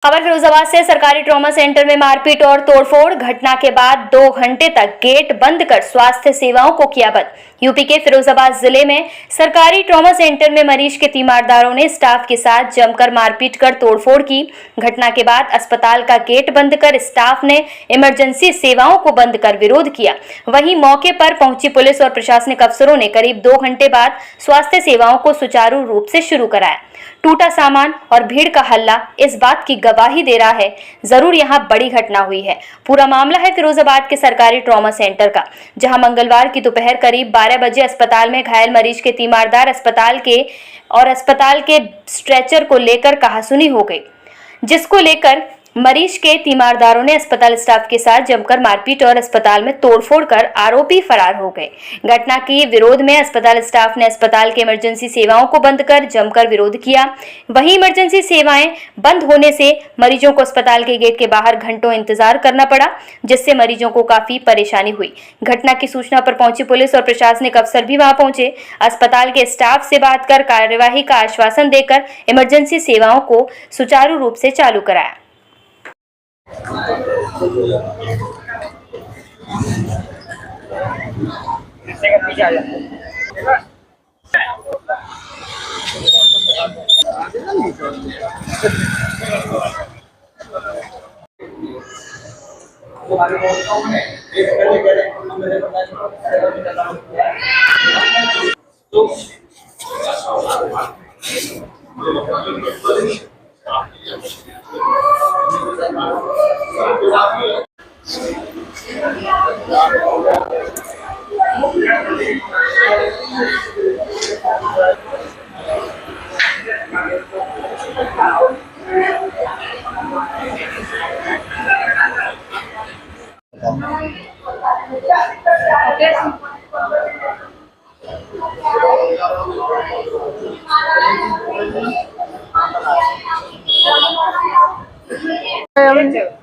खबर फिरोजाबाद से। सरकारी ट्रॉमा सेंटर में मारपीट और तोड़फोड़ घटना के बाद 2 घंटे तक गेट बंद कर स्वास्थ्य सेवाओं को किया बंद। यूपी के फिरोजाबाद जिले में सरकारी ट्रॉमा सेंटर में मरीज के तीमारदारों ने स्टाफ के साथ जमकर मारपीट कर तोड़फोड़ की। घटना के बाद अस्पताल का गेट बंद कर स्टाफ ने इमरजेंसी सेवाओं को बंद कर विरोध किया। वहीं मौके पर पहुंची पुलिस और प्रशासनिक अफसरों ने करीब 2 घंटे बाद स्वास्थ्य सेवाओं को सुचारू रूप से शुरू कराया। टूटा सामान और भीड़ का हल्ला इस बात की गवाही दे रहा है, जरूर यहाँ बड़ी घटना हुई है। पूरा मामला है फिरोजाबाद के सरकारी ट्रॉमा सेंटर का, जहां मंगलवार की दोपहर करीब 12 बजे अस्पताल में घायल मरीज के तीमारदार अस्पताल के स्ट्रेचर को लेकर कहासुनी हो गई, जिसको लेकर मरीज के तीमारदारों ने अस्पताल स्टाफ के साथ जमकर मारपीट और अस्पताल में तोड़फोड़ कर आरोपी फरार हो गए। घटना के विरोध में अस्पताल स्टाफ ने अस्पताल के इमरजेंसी सेवाओं को बंद कर जमकर विरोध किया। वहीं इमरजेंसी सेवाएं बंद होने से मरीजों को अस्पताल के गेट के बाहर घंटों इंतजार करना पड़ा, जिससे मरीजों को काफी परेशानी हुई। घटना की सूचना पर पहुंची पुलिस और प्रशासनिक अफसर भी वहां पहुंचे। अस्पताल के स्टाफ से बात कर कार्यवाही का आश्वासन देकर इमरजेंसी सेवाओं को सुचारू रूप से चालू कराया।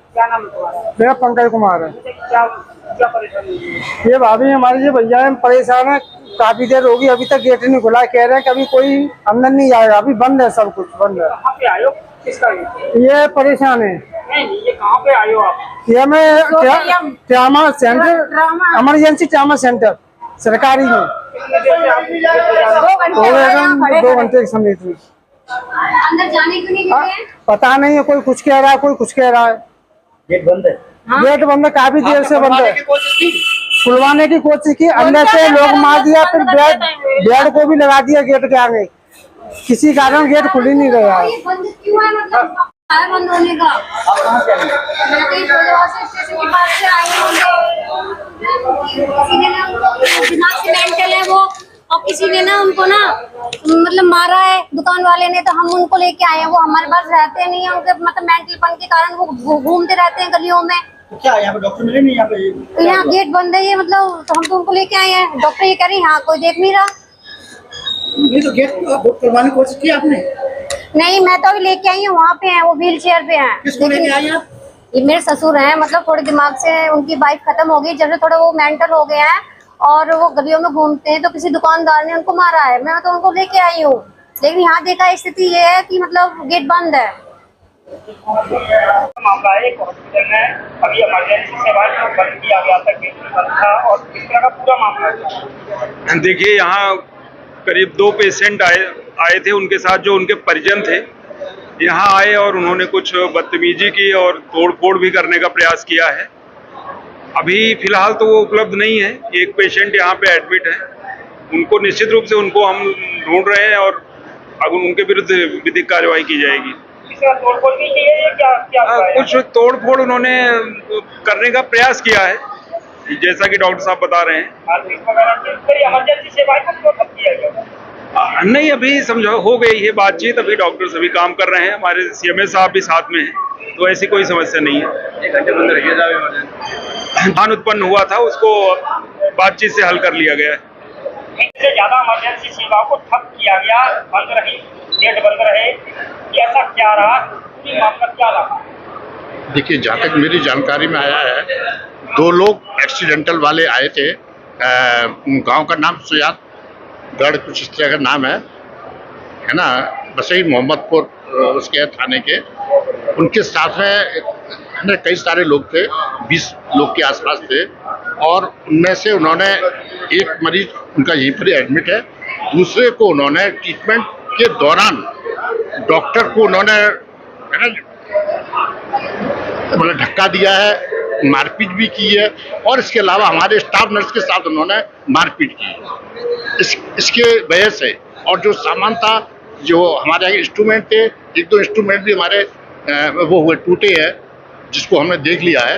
क्या नाम है तुम्हारा? मेरा पंकज कुमार है। क्या क्या परेशानी है? ये भाभी हमारे जो भैया है परेशान है, काफी देर होगी अभी तक गेट नहीं खुला। कह रहे हैं कि अभी कोई अंदर नहीं आएगा, अभी बंद है, सब कुछ बंद है। कहाँ पे आए हो? किसका ये परेशान है। नहीं, ये कहाँ पे आए हो आप? ये मैं trauma centre, emergency trauma centre सरकारी में कितनी देर से आप 2 घंटे के समय थी। अंदर जाने क्यों नहीं देते हैं? पता नहीं है, कोई कुछ कह रहा है, कोई कुछ कह रहा है। गेट बंद है? गेट बंद है, काफी देर से बंद है। खुलवाने की कोशिश की, अंदर से लोग मार दिया, फिर बेड को भी लगा दिया गेट के आगे। किसी कारण गेट खुल ही नहीं रहा है। ये बंद क्यों है? मतलब है बंद होने का। आप कहाँ से आए? मैं कहीं फिरोजाबाद से स्टेशन के पास से आई हूँ। किसी ने ना उनको दिमाग से मेंटल है वो, और किसी ने ना उनको ना मतलब मारा है दुकान वाले ने, तो हम उनको लेके आए हैं। वो हमारे पास रहते नहीं है, उनके मतलब मेंटलपन के कारण वो घूमते रहते हैं गलियों में। क्या यहाँ पे डॉक्टर मिले नहीं? यहाँ पे यहाँ गेट बंद है, ये मतलब तो हम तो उनको लेके आए हैं। डॉक्टर ये कह रही है हाँ कोई देख नहीं रहा। नहीं तो गेट खुलवाने की कोशिश की आपने? नहीं, मैं तो अभी लेके आई हूँ, वहाँ पे हैं वो, व्हील चेयर पे हैं। किसको लेके आई आप? ये मेरे ससुर हैं, मतलब थोड़े दिमाग से उनकी वाइफ खत्म हो गई, जब से थोड़ा वो मेंटल हो गया है और वो गलियों में घूमते हैं, तो किसी दुकानदार ने उनको मारा है। मैं तो उनको लेके आई हूँ, लेकिन यहाँ देखा स्थिति ये है कि मतलब गेट बंद है। मामला है एक हॉस्पिटल में अभी इमरजेंसी सेवाएं को बंद किया गया था, गेट बंद था, और किस तरह का पूरा मामला है? देखिए, यहाँ करीब 2 पेशेंट आए थे, उनके साथ जो उनके परिजन थे यहाँ आए और उन्होंने कुछ बदतमीजी की और तोड़फोड़ भी करने का प्रयास किया है। अभी फिलहाल तो वो उपलब्ध नहीं है। एक पेशेंट यहाँ पे एडमिट है, उनको निश्चित रूप से उनको हम ढूंढ रहे हैं और अब उनके विरुद्ध विधिक कार्रवाई की जाएगी। तोड़फोड़ भी की है या क्या कुछ तोड़फोड़ उन्होंने करने का प्रयास किया है, जैसा कि डॉक्टर साहब बता रहे हैं। इमरजेंसी सेवाएं को क्यों ठप किया गया? नहीं, अभी समझो हो गई है बातचीत, अभी डॉक्टर सभी काम कर रहे हैं, हमारे सीएमए साहब भी साथ में हैं, तो ऐसी कोई समस्या नहीं है। 1 घंटे बंद रहिए। धान उत्पन्न हुआ था, उसको बातचीत से हल कर लिया गया है। इससे ज्यादा इमरजेंसी सेवाओं को ठप किया गया, बंद रही, गेट बंद रहे, ऐसा क्या रहा? पूरी मामला क्या रहा? देखिए, जहाँ तक मेरी जानकारी में आया है, 2 लोग एक्सीडेंटल वाले आए थे। गांव का नाम सुयात गढ़ कुछ इस तरह का नाम है ना, बसई मोहम्मदपुर उसके थाने के। उनके साथ में कई सारे लोग थे, 20 लोग के आसपास थे, और उनमें से उन्होंने एक मरीज उनका यहीं पर एडमिट है, दूसरे को उन्होंने ट्रीटमेंट के दौरान डॉक्टर को उन्होंने मतलब धक्का दिया है, मारपीट भी की है, और इसके अलावा हमारे स्टाफ नर्स के साथ उन्होंने मारपीट की है। इसके वजह से, और जो सामान था, जो हमारे इंस्ट्रूमेंट थे, एक दो इंस्ट्रूमेंट भी हमारे वो हुए टूटे हैं, जिसको हमने देख लिया है।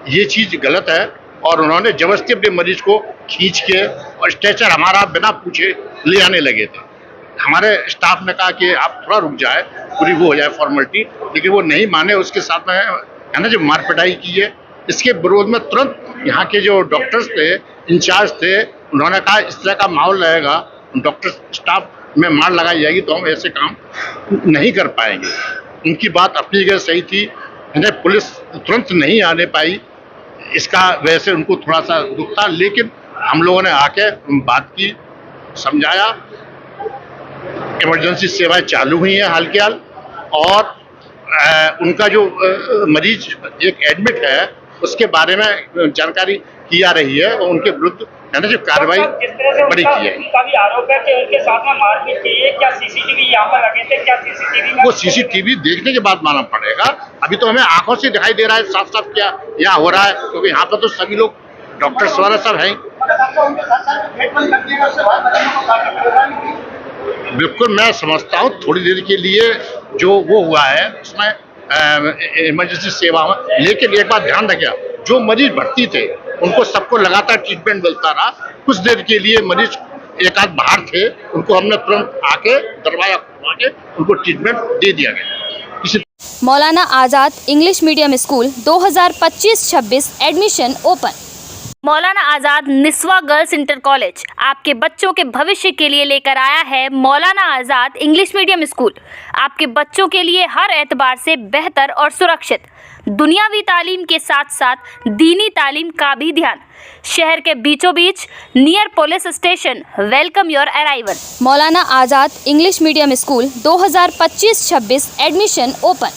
ये चीज़ गलत है, और उन्होंने जबरदस्ती अपने मरीज को खींच के और स्ट्रेचर हमारा बिना पूछे ले आने लगे थे। हमारे स्टाफ ने कहा कि आप थोड़ा रुक जाए, पूरी वो हो जाए फॉर्मेलिटी, लेकिन वो नहीं माने। उसके साथ में है ना जो मारपिटाई की है, इसके विरोध में तुरंत यहाँ के जो डॉक्टर्स थे, इंचार्ज थे, उन्होंने कहा इस तरह का माहौल रहेगा, डॉक्टर स्टाफ में मार लगाई जाएगी तो हम ऐसे काम नहीं कर पाएंगे। उनकी बात अपनी जगह सही थी, पुलिस तुरंत नहीं आने पाई, इसका वजह से उनको थोड़ा सा दुख था, लेकिन हम लोगों ने आके बात की, समझाया। इमरजेंसी सेवाएं चालू हुई हैं हाल के हाल, और उनका जो मरीज एक एडमिट है उसके बारे में जानकारी की जा रही है, और उनके विरुद्ध है ना जो कार्रवाई बड़ी की है। उनका भी आरोप है कि उनके साथ में मारपीट की है। क्या सीसीटीवी यहाँ पर लगे थे? क्या सीसीटीवी में वो सीसीटीवी देखने के बाद मालूम पड़ेगा। अभी तो हमें आंखों से दिखाई दे रहा है साफ साफ क्या यहाँ हो रहा है, क्योंकि यहाँ पर तो सभी लोग डॉक्टर्स वगैरह सब हैं। बिल्कुल, मैं समझता हूँ थोड़ी देर के लिए जो वो हुआ है उसमें इमरजेंसी सेवा में, लेकिन एक बात ध्यान रखिए, जो मरीज भर्ती थे उनको सबको लगातार ट्रीटमेंट मिलता रहा। कुछ देर के लिए मरीज एक आध बाहर थे, उनको हमने तुरंत आके दरवाजा खुलवा के उनको ट्रीटमेंट दे दिया गया। Maulana Azad English medium school 2025-26 admission open. Maulana Azad Niswa girls inter college आपके बच्चों के भविष्य के लिए लेकर आया है मौलाना आज़ाद इंग्लिश मीडियम स्कूल। आपके बच्चों के लिए हर एतबार से बेहतर और सुरक्षित, दुनियावी तालीम के साथ साथ दीनी तालीम का भी ध्यान। शहर के बीचों बीच, near police station. Welcome your arrival. Maulana Azad English medium school 2025-26 admission open.